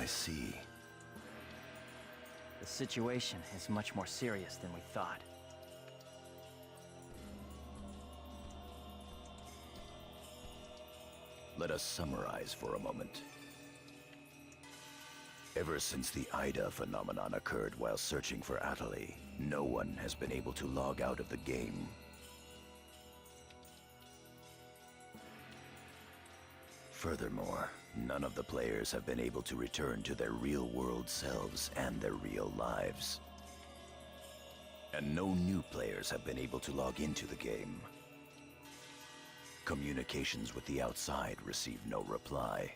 see. The situation is much more serious than we thought. Let us summarize for a moment. Ever since the Ida phenomenon occurred while searching for Atali, no one has been able to log out of the game. Furthermore, none of the players have been able to return to their real-world selves and their real lives. And no new players have been able to log into the game. Communications with the outside receive no reply.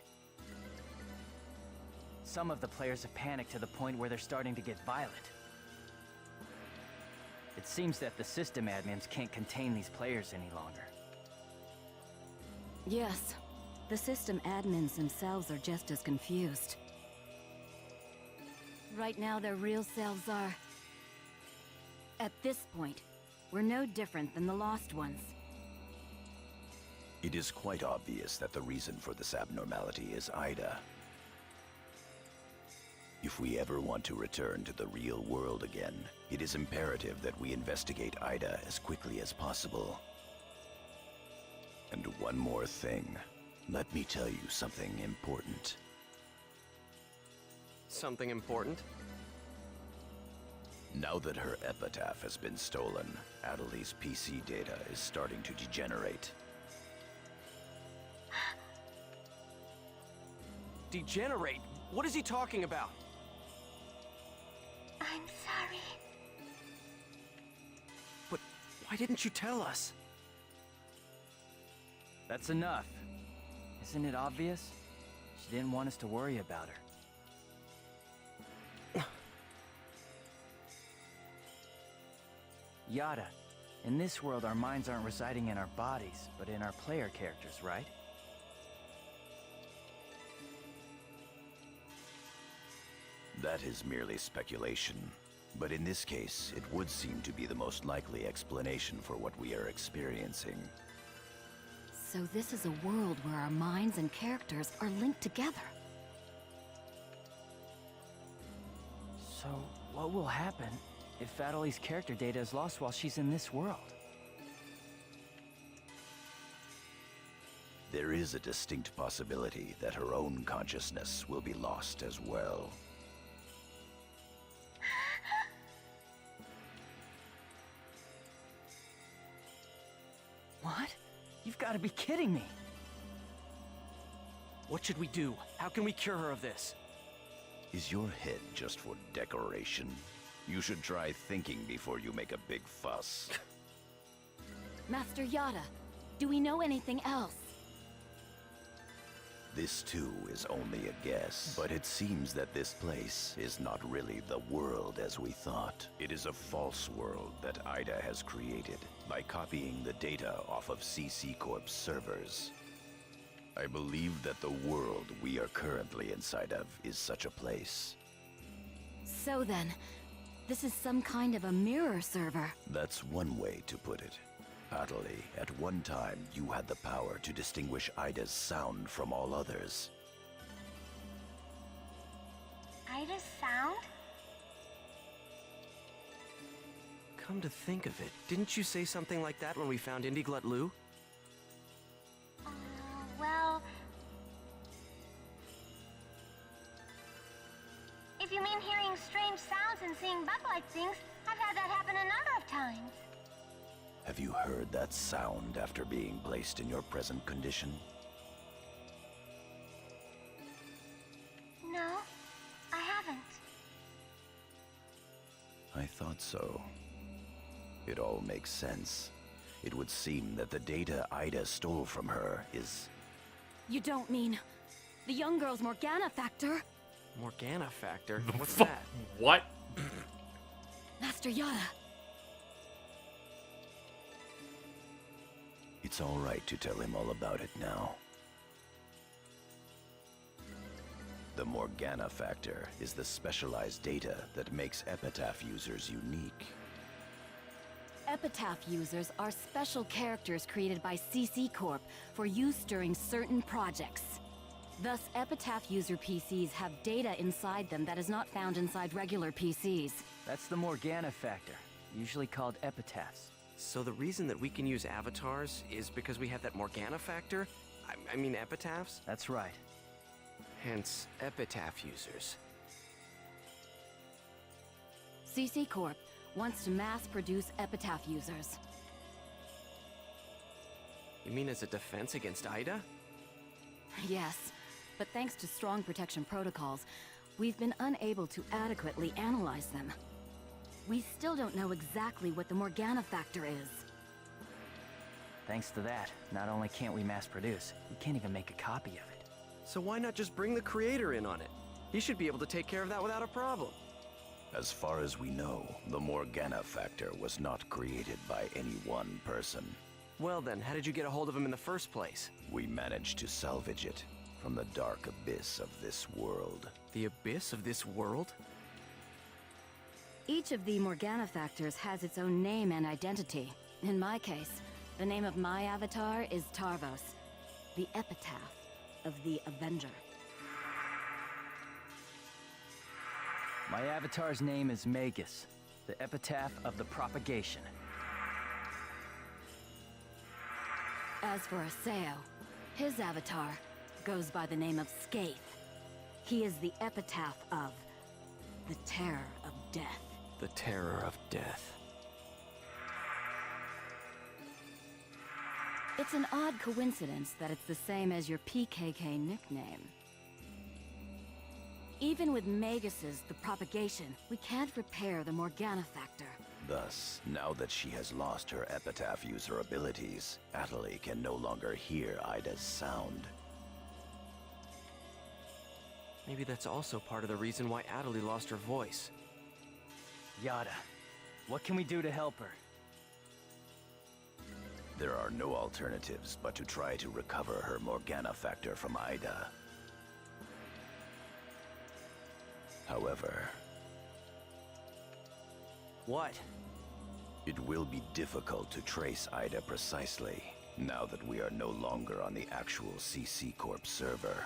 Some of the players have panicked to the point where they're starting to get violent. It seems that the system admins can't contain these players any longer. Yes, the system admins themselves are just as confused. Right now, their real selves are... At this point, we're no different than the Lost Ones. It is quite obvious that the reason for this abnormality is Ida. If we ever want to return to the real world again, it is imperative that we investigate Ida as quickly as possible. And one more thing. Let me tell you something important. Something important? Now that her epitaph has been stolen, Atali's PC data is starting to degenerate. Degenerate? What is he talking about? I'm sorry. But why didn't you tell us? That's enough. Isn't it obvious? She didn't want us to worry about her. Yada, in this world our minds aren't residing in our bodies, but in our player characters, right? That is merely speculation. But in this case, it would seem to be the most likely explanation for what we are experiencing. So this is a world where our minds and characters are linked together. So, what will happen if Atali's character data is lost while she's in this world? There is a distinct possibility that her own consciousness will be lost as well. What? You've got to be kidding me! What should we do? How can we cure her of this? Is your head just for decoration? You should try thinking before you make a big fuss. Master Yada, do we know anything else? This too is only a guess, but it seems that this place is not really the world as we thought. It is a false world that Ida has created by copying the data off of CC Corp's servers. I believe that the world we are currently inside of is such a place. So then, this is some kind of a mirror server. That's one way to put it. Atali, at one time you had the power to distinguish Ida's sound from all others. Ida's sound? Come to think of it, didn't you say something like that when we found Indiglut Lu? Well... If you mean hearing strange sounds and seeing bug-like things, I've had that happen a number of times. Have you heard that sound after being placed in your present condition? No, I haven't. I thought so. It all makes sense. It would seem that the data Ida stole from her is... You don't mean the young girl's Morgana factor? Morgana factor? What's that? What? Master Yada. It's all right to tell him all about it now. The Morgana factor is the specialized data that makes Epitaph users unique. Epitaph users are special characters created by CC Corp for use during certain projects. Thus, Epitaph user PCs have data inside them that is not found inside regular PCs. That's the Morgana factor, usually called epitaphs. So the reason that we can use avatars is because we have that Morgana factor? I mean epitaphs? That's right. Hence, epitaph users. CC Corp wants to mass-produce Epitaph users. You mean as a defense against Ida? Yes, but thanks to strong protection protocols, we've been unable to adequately analyze them. We still don't know exactly what the Morgana factor is. Thanks to that, not only can't we mass produce, we can't even make a copy of it. So why not just bring the creator in on it? He should be able to take care of that without a problem. As far as we know, the Morgana factor was not created by any one person. Well then, how did you get a hold of him in the first place? We managed to salvage it from the dark abyss of this world. The abyss of this world? Each of the Morgana factors has its own name and identity. In my case, the name of my avatar is Tarvos, the epitaph of the Avenger. My avatar's name is Magus, the epitaph of the propagation. As for Aseo, his avatar goes by the name of Skaith. He is the epitaph of the terror of death. The terror of death. It's an odd coincidence that it's the same as your PKK nickname. Even with Magus's the propagation, we can't repair the Morgana factor. Thus, now that she has lost her epitaph user abilities, Atali can no longer hear Ida's sound. Maybe that's also part of the reason why Atali lost her voice. Yada, what can we do to help her? There are no alternatives but to try to recover her Morgana factor from Ida. However, What? it will be difficult to trace Ida precisely, now that we are no longer on the actual CC Corp server.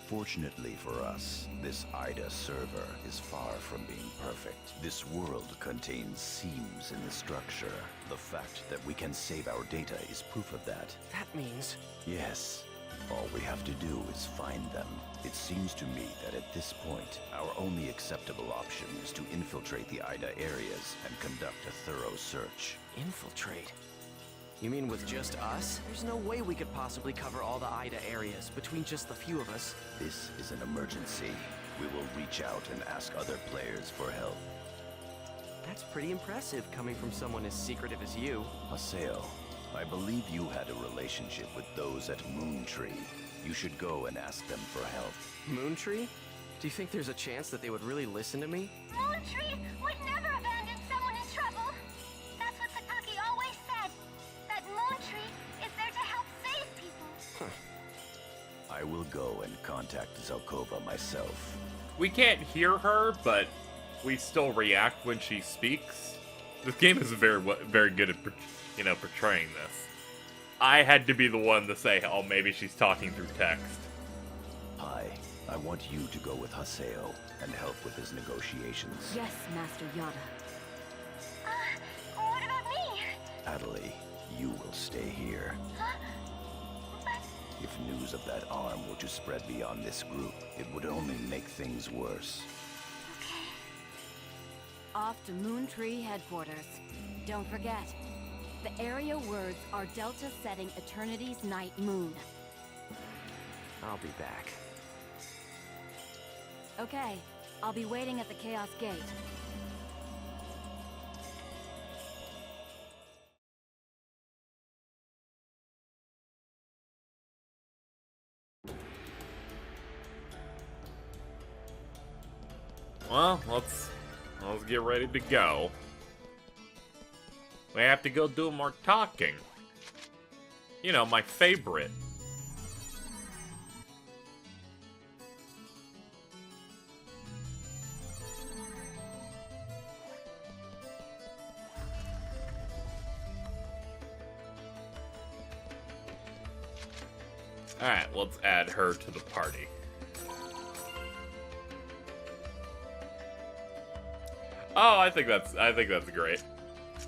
Fortunately for us, this Ida server is far from being perfect. This world contains seams in the structure. The fact that we can save our data is proof of that. That means... Yes. All we have to do is find them. It seems to me that at this point, our only acceptable option is to infiltrate the Ida areas and conduct a thorough search. infiltrate? You mean with just us? There's no way we could possibly cover all the Ida areas between just the few of us. This is an emergency. We will reach out and ask other players for help. That's pretty impressive coming from someone as secretive as you. Haseo, I believe you had a relationship with those at Moontree. You should go and ask them for help. Moontree? Do you think there's a chance that they would really listen to me? Moontree would never abandon someone in trouble. That's what Sakaki always said. That Moontree is there to help save people. I will go and contact Zelkova myself. We can't hear her, but we still react when she speaks. This game is very good at, portraying this. I had to be the one to say, oh, maybe she's talking through text. Hi, I want you to go with Haseo and help with his negotiations. Yes, Master Yada. What about me? Atali, you will stay here. Huh? But If news of that arm were to spread beyond this group, it would only make things worse. okay. Off to Moontree headquarters. Don't forget, the area words are Delta setting Eternity's night moon. I'll be back. Okay, I'll be waiting at the Chaos Gate. Well, let's get ready to go. We have to go do more talking. You know, my favorite. Alright, let's add her to the party. Oh, I think that's great.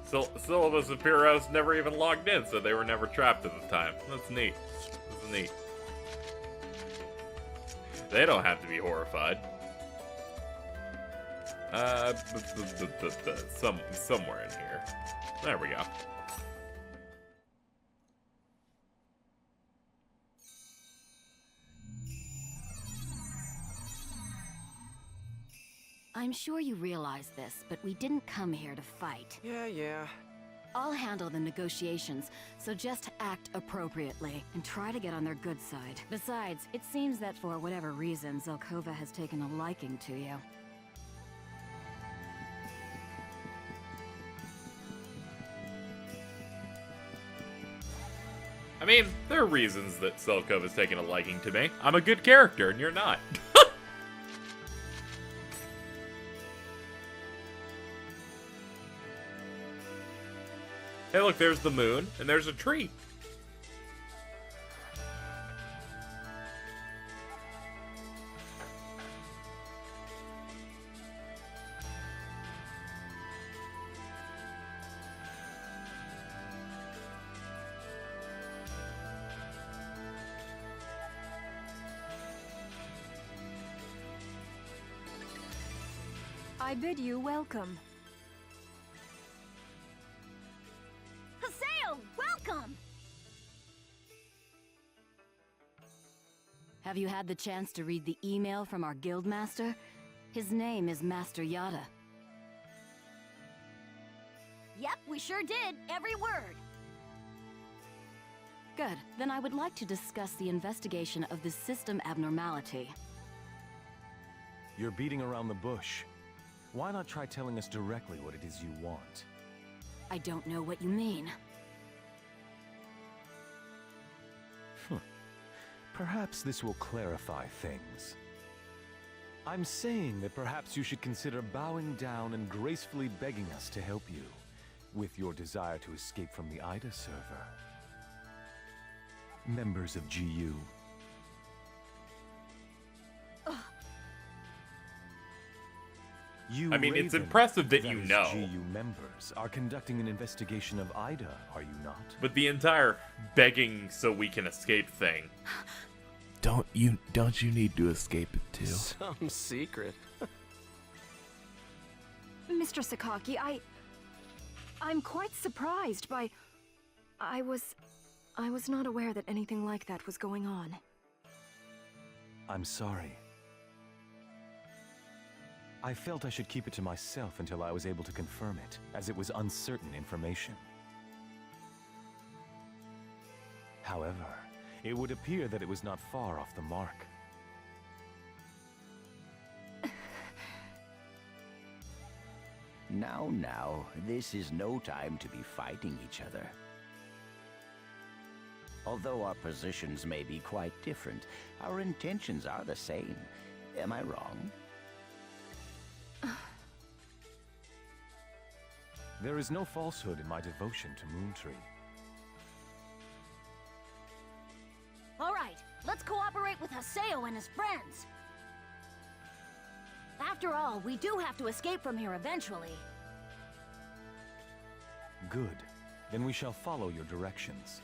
Syllabus and Pyros never even logged in, so they were never trapped at the time. That's neat. That's neat. They don't have to be horrified. Somewhere in here. There we go. I'm sure you realize this, but we didn't come here to fight. Yeah. I'll handle the negotiations, so just act appropriately and try to get on their good side. Besides, it seems that for whatever reason, Zelkova has taken a liking to you. I mean, there are reasons that Zelkova has taken a liking to me. I'm a good character, and you're not. Hey, look, there's the moon, and there's a tree. I bid you welcome. Haseo, welcome! Have you had the chance to read the email from our guildmaster? His name is Master Yada. Yep, we sure did. Every word. Good. Then I would like to discuss the investigation of this system abnormality. You're beating around the bush. Why not try telling us directly what it is you want? I don't know what you mean. Perhaps this will clarify things. I'm saying that perhaps you should consider bowing down and gracefully begging us to help you with your desire to escape from the Ida server. Members of GU. You, I mean, it's Raven, impressive that you is know. GU members are conducting an investigation of Ida, are you not? But the entire begging so we can escape thing. Don't you need to escape it too? Some secret. Mr. Sakaki, I'm quite surprised by... I was not aware that anything like that was going on. I'm sorry. I felt I should keep it to myself until I was able to confirm it, as it was uncertain information. However, it would appear that it was not far off the mark. Now, this is no time to be fighting each other. Although our positions may be quite different, our intentions are the same. Am I wrong? There is no falsehood in my devotion to Moontree. All right, let's cooperate with Haseo and his friends. After all, we do have to escape from here eventually. Good. Then we shall follow your directions.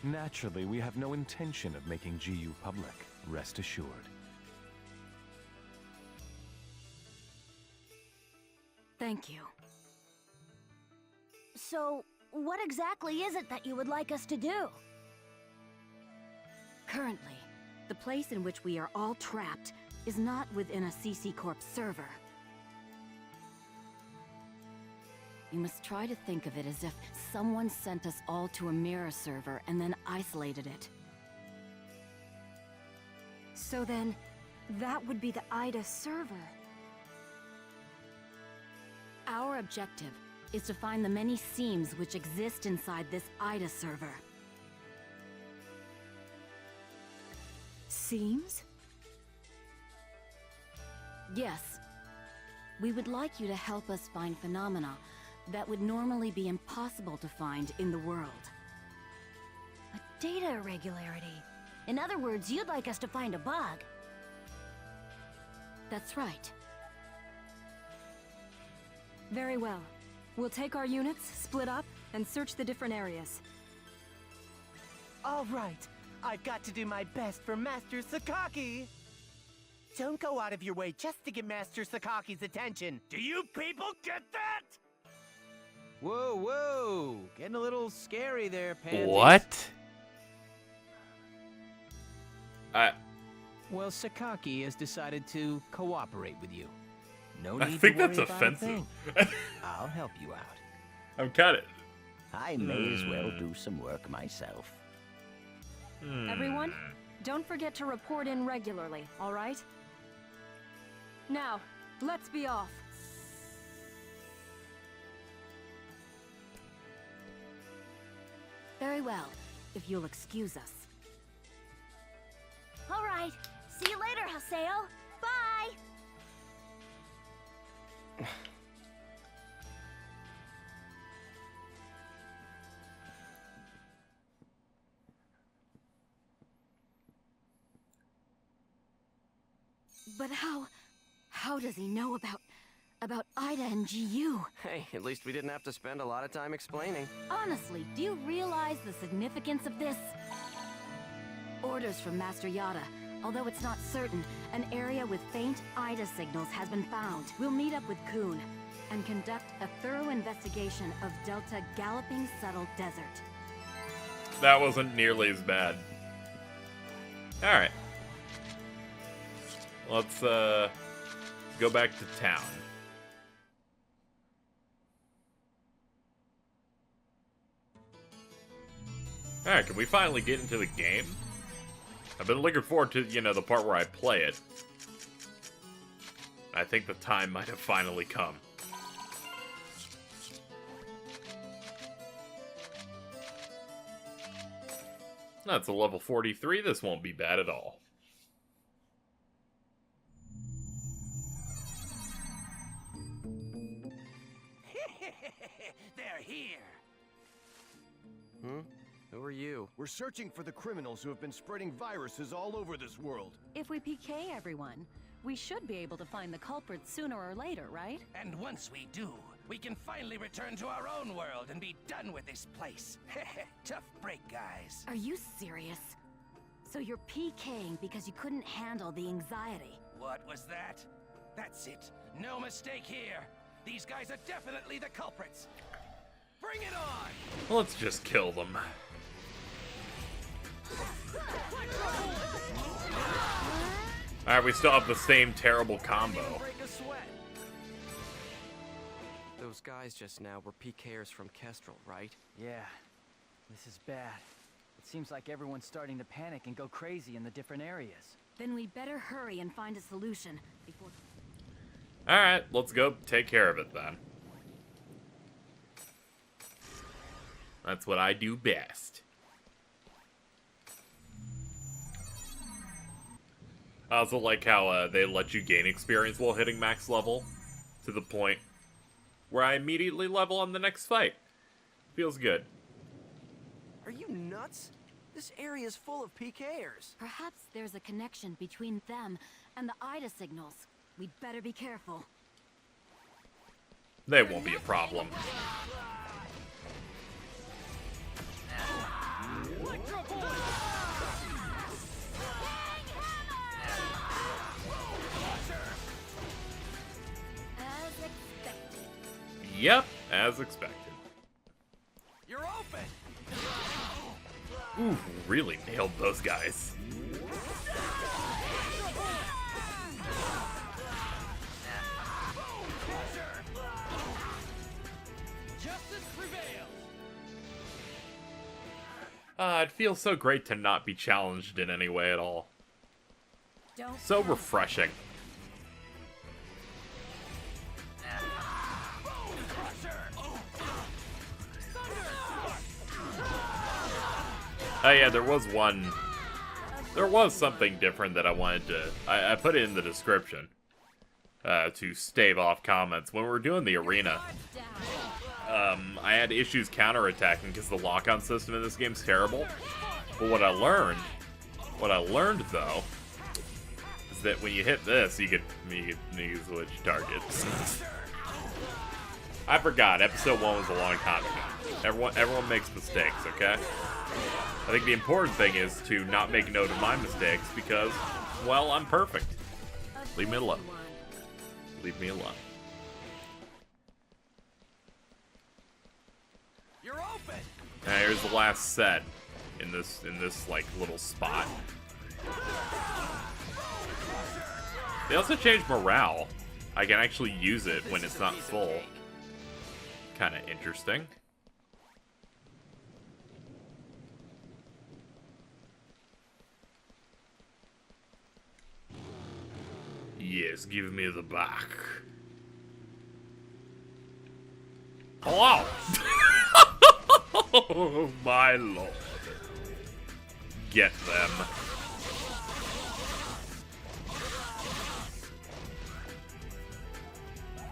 Naturally, we have no intention of making GU public, rest assured. Thank you. So, what exactly is it that you would like us to do? Currently, the place in which we are all trapped is not within a CC Corp server. You must try to think of it as if someone sent us all to a mirror server and then isolated it. So then, that would be the Ida server. Our objective is to find the many seams which exist inside this Ida server. Seems? Yes. We would like you to help us find phenomena that would normally be impossible to find in the world. A data irregularity. In other words, you'd like us to find a bug. That's right. Very well. We'll take our units, split up, and search the different areas. All right. I've got to do my best for Master Sakaki. Don't go out of your way just to get Master Sakaki's attention. Do you people get that? Whoa, whoa! Getting a little scary there, Pansies. What? Well, Sakaki has decided to cooperate with you. No I need think to worry that's about a offensive. thing. I'll help you out. I'm kind of. I may as well do some work myself. Everyone, don't forget to report in regularly, all right? Now, let's be off. Very well, if you'll excuse us. All right. See you later, Haseo. Bye. But how does he know about Ida and GU? Hey, at least we didn't have to spend a lot of time explaining. Honestly, do you realize the significance of this? Orders from Master Yada. Although it's not certain, an area with faint Ida signals has been found. We'll meet up with Kuhn and conduct a thorough investigation of Delta Galloping Settled Desert. That wasn't nearly as bad. Alright. Let's, go back to town. Alright, can we finally get into the game? I've been looking forward to, you know, the part where I play it. I think the time might have finally come. That's a level 43. This won't be bad at all. They're here. Who are you? We're searching for the criminals who have been spreading viruses all over this world. If we PK everyone, we should be able to find the culprits sooner or later, right? And once we do, we can finally return to our own world and be done with this place. Tough break, guys. Are you serious? So you're PKing because you couldn't handle the anxiety? What was that? That's it. No mistake here. These guys are definitely the culprits. Bring it on! Let's just kill them. Alright, we still have the same terrible combo. Those guys just now were PKers from Kestrel, right? Yeah, this is bad. It seems like everyone's starting to panic and go crazy in the different areas. Then we better hurry and find a solution before... Alright, let's go take care of it then. That's what I do best. I also like how they let you gain experience while hitting max level, to the point where I immediately level on the next fight. Feels good. Are you nuts? This area is full of PKers. Perhaps there's a connection between them and the Ida signals. We'd better be careful. They won't be a problem. Yep, as expected. You're open. Ooh, really nailed those guys. Justice prevails. It feels so great to not be challenged in any way at all. So refreshing. Oh yeah, there was something different that I wanted to... I put it in the description to stave off comments. When we were doing the arena, I had issues counterattacking because the lock-on system in this game's terrible. But what I learned though, is that when you hit this, you can switch targets. I forgot, episode 1 was a long time ago. Everyone makes mistakes, okay? I think the important thing is to not make note of my mistakes because, well, I'm perfect. Leave me alone. Leave me alone. You're open. Now here's the last set in this like little spot. They also changed morale. I can actually use it when it's not full. Kind of interesting. Yes, give me the back. Hello! Oh, my lord. Get them.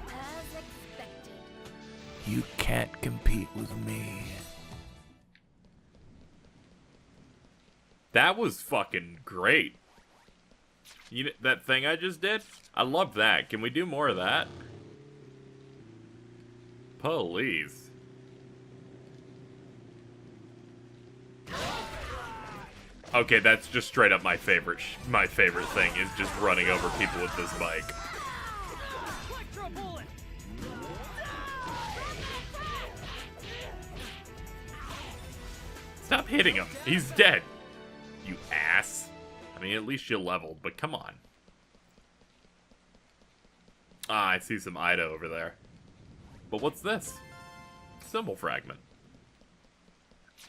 As expected. You can't compete with me. That was fucking great. You know, that thing I just did? I love that. Can we do more of that? Please. Okay, that's just straight up my favorite thing is just running over people with this bike. Stop hitting him. He's dead. You ass. I mean, at least you leveled, but come on. Ah, I see some Ida over there. But what's this? Symbol fragment.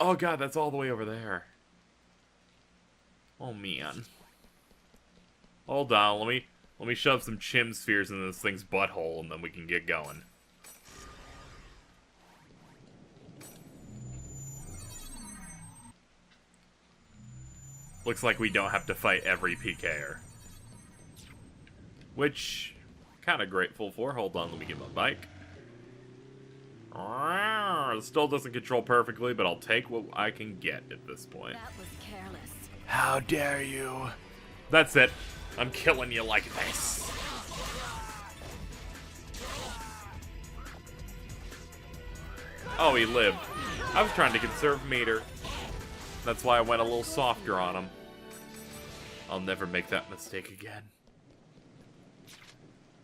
Oh god, that's all the way over there. Oh man. Hold on, let me shove some chim spheres in this thing's butthole and then we can get going. Looks like we don't have to fight every PKer. Which, kind of grateful for. Hold on, let me get my bike. Still doesn't control perfectly, but I'll take what I can get at this point. That was careless. How dare you? That's it. I'm killing you like this. Oh, he lived. I was trying to conserve meter. That's why I went a little softer on him. I'll never make that mistake again.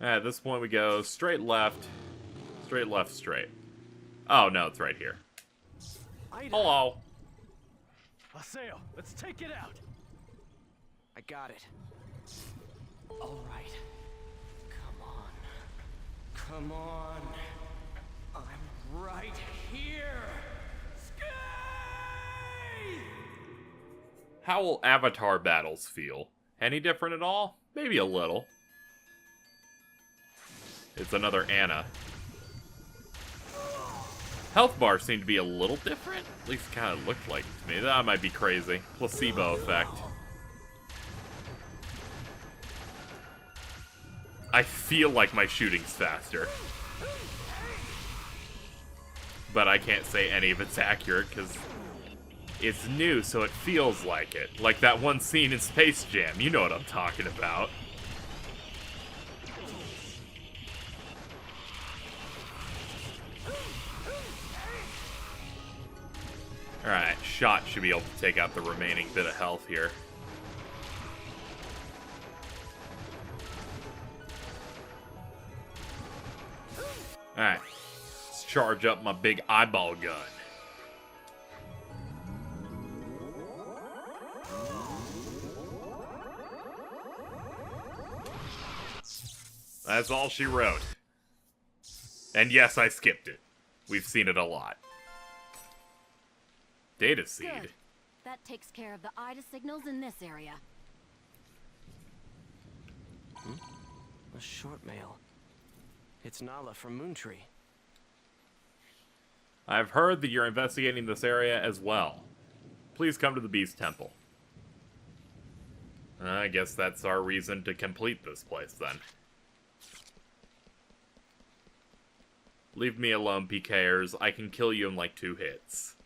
At this point we go straight left. Straight left, straight. Oh, no, it's right here. Hello. Aseo, let's take it out. I got it. All right. Come on. Come on. I'm right here. How will Avatar battles feel? Any different at all? Maybe a little. It's another Anna. Health bars seem to be a little different. At least it kind of looked like it to me. That might be crazy. Placebo effect. I feel like my shooting's faster. But I can't say any of it's accurate because it's new, so it feels like it. Like that one scene in Space Jam. You know what I'm talking about. Alright, shot should be able to take out the remaining bit of health here. Alright, let's charge up my big eyeball gun. That's all she wrote. And yes, I skipped it. We've seen it a lot. Data seed. Good. That takes care of the Ida signals in this area. A short mail. It's Nala from Moontree. I've heard that you're investigating this area as well. Please come to the Beast Temple. I guess that's our reason to complete this place, then. Leave me alone, PKers. I can kill you in like 2 hits.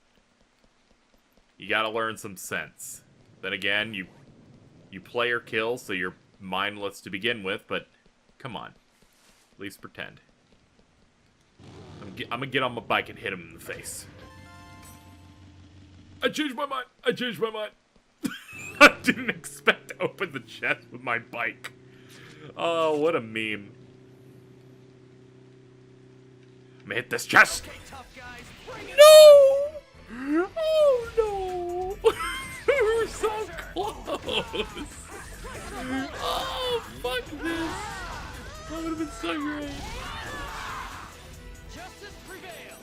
You gotta learn some sense. Then again, you play or kill, so you're mindless to begin with, but come on. At least pretend. I'm gonna get on my bike and hit him in the face. I changed my mind! I changed my mind! I didn't expect to open the chest with my bike. Oh, what a meme. I'm gonna hit this chest! Okay, tough guys, bring it No! Oh no! We were so close! Oh, fuck this! That would have been so great. Justice prevail.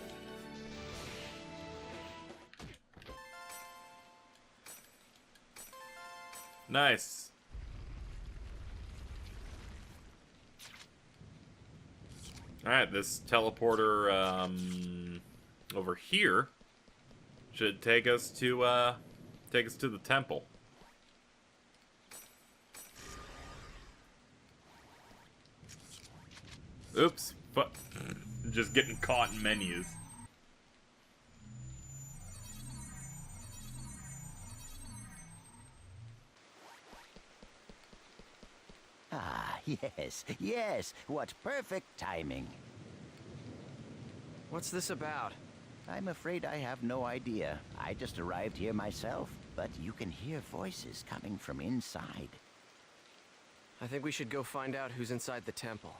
Nice. Alright, this teleporter over here should take us to the temple. Oops. Just getting caught in menus. Ah, yes, yes. What perfect timing. What's this about? I'm afraid I have no idea. I just arrived here myself, but you can hear voices coming from inside. I think we should go find out who's inside the temple.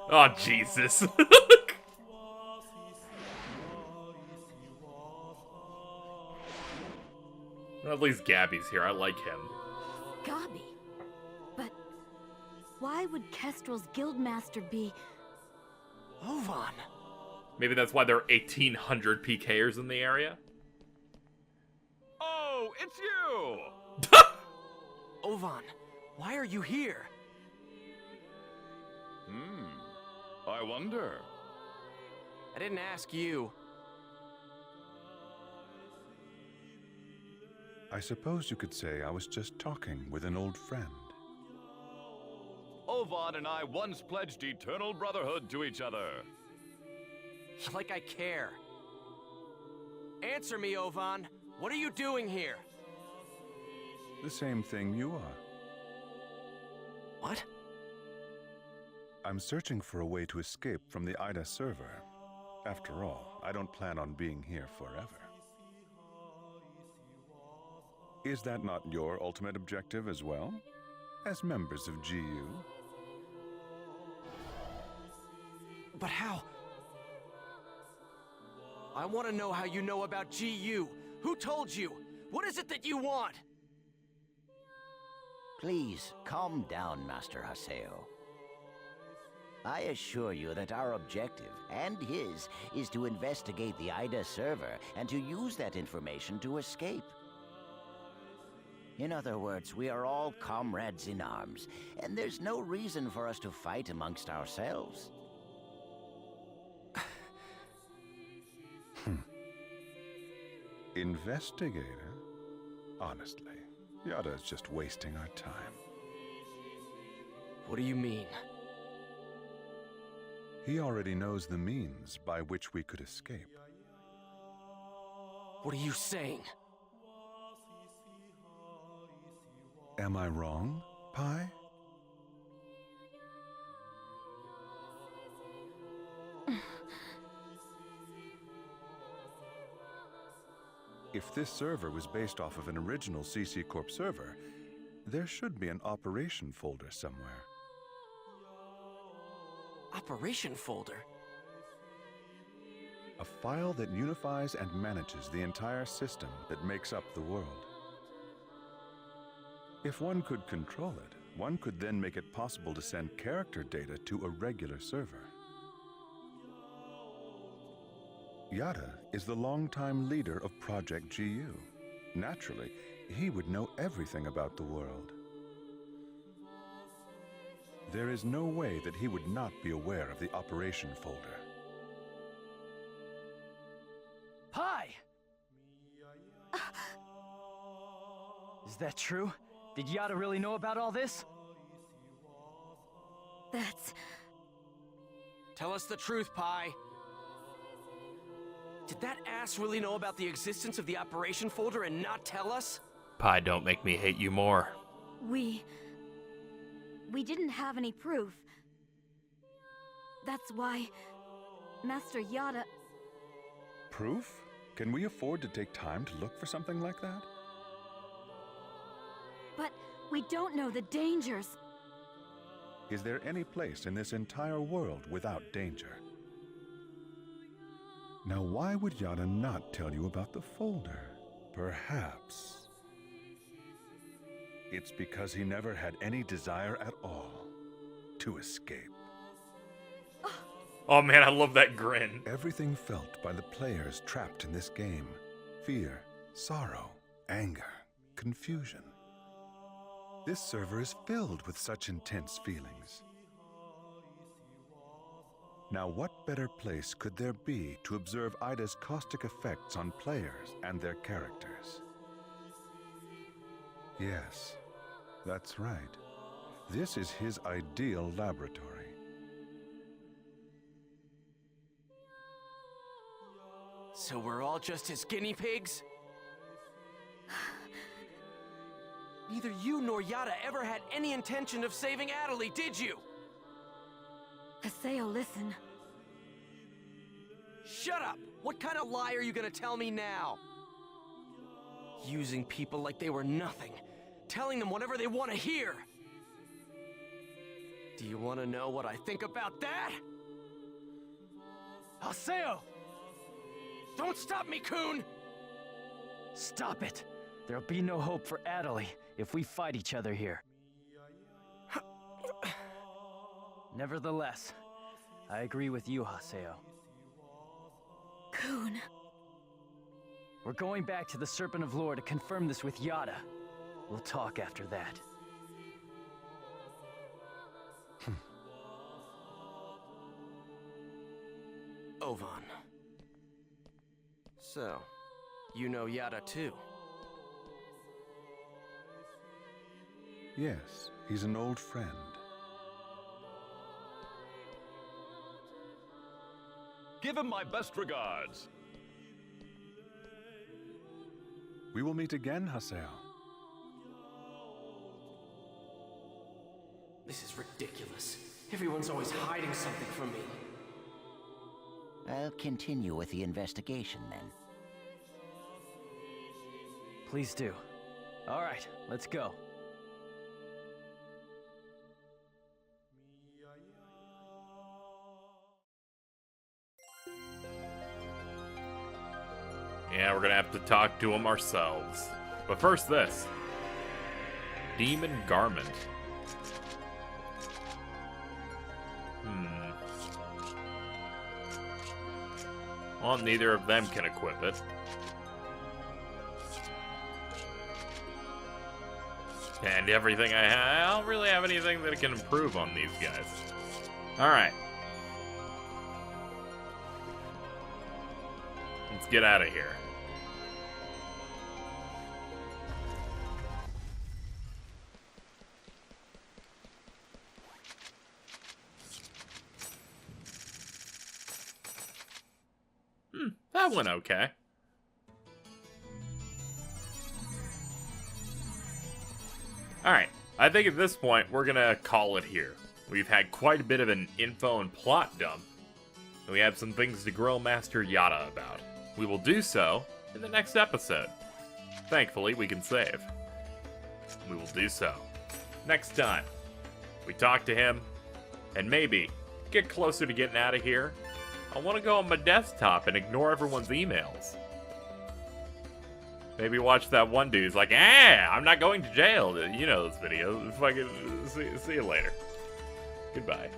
Oh, Jesus. At least Gabby's here. I like him. Gabi? But why would Kestrel's guildmaster be... Ovan! Maybe that's why there are 1,800 PKers in the area? Oh, it's you! Ovan, why are you here? I wonder. I didn't ask you. I suppose you could say I was just talking with an old friend. Ovan and I once pledged eternal brotherhood to each other. Like I care. Answer me, Ovan. What are you doing here? The same thing you are. What? I'm searching for a way to escape from the Ida server. After all, I don't plan on being here forever. Is that not your ultimate objective as well? As members of GU? But how? I want to know how you know about GU. Who told you? What is it that you want? Please, calm down, Master Haseo. I assure you that our objective, and his, is to investigate the Ida server and to use that information to escape. In other words, we are all comrades in arms, and there's no reason for us to fight amongst ourselves. Investigator? Honestly, Yada is just wasting our time. What do you mean? He already knows the means by which we could escape. What are you saying? Am I wrong, Pi? If this server was based off of an original CC Corp server, there should be an operation folder somewhere. Operation folder? A file that unifies and manages the entire system that makes up the world. If one could control it, one could then make it possible to send character data to a regular server. Yada is the longtime leader of Project GU. Naturally, he would know everything about the world. There is no way that he would not be aware of the operation folder. Pi! Is that true? Did Yada really know about all this? That's... Tell us the truth, Pi. Did that ass really know about the existence of the operation folder and not tell us? Pi, don't make me hate you more. We didn't have any proof. That's why Master Yada... Proof? Can we afford to take time to look for something like that? But we don't know the dangers. Is there any place in this entire world without danger? Now, why would Yada not tell you about the folder? Perhaps it's because he never had any desire at all to escape. Oh man, I love that grin. Everything felt by the players trapped in this game. Fear, sorrow, anger, confusion. This server is filled with such intense feelings. Now, what better place could there be to observe Ida's caustic effects on players and their characters? Yes, that's right. This is his ideal laboratory. So we're all just his guinea pigs? Neither you nor Yada ever had any intention of saving Adelie, did you? Haseo, listen. Shut up! What kind of lie are you gonna tell me now? Using people like they were nothing. Telling them whatever they want to hear. Do you want to know what I think about that? Haseo! Don't stop me, Coon! Stop it! There'll be no hope for Adelie if we fight each other here. Nevertheless, I agree with you, Haseo. Coon. We're going back to the Serpent of Lore to confirm this with Yada. We'll talk after that. Ovan. So, you know Yada too? Yes, he's an old friend. Give him my best regards. We will meet again, Haseo. This is ridiculous. Everyone's always hiding something from me. I'll continue with the investigation then. Please do. All right, let's go. Yeah, we're gonna have to talk to him ourselves. But first this. Demon Garment. Well, neither of them can equip it. And everything I don't really have anything that can improve on these guys. Alright. Let's get out of here. That went okay. Alright, I think at this point we're gonna call it here. We've had quite a bit of an info and plot dump, and we have some things to grill Master Yada about. We will do so in the next episode. Thankfully, we can save. We will do so next time. We talk to him, and maybe get closer to getting out of here. I want to go on my desktop and ignore everyone's emails. Maybe watch that one dude who's like, I'm not going to jail. You know those videos. Fucking see you later. Goodbye.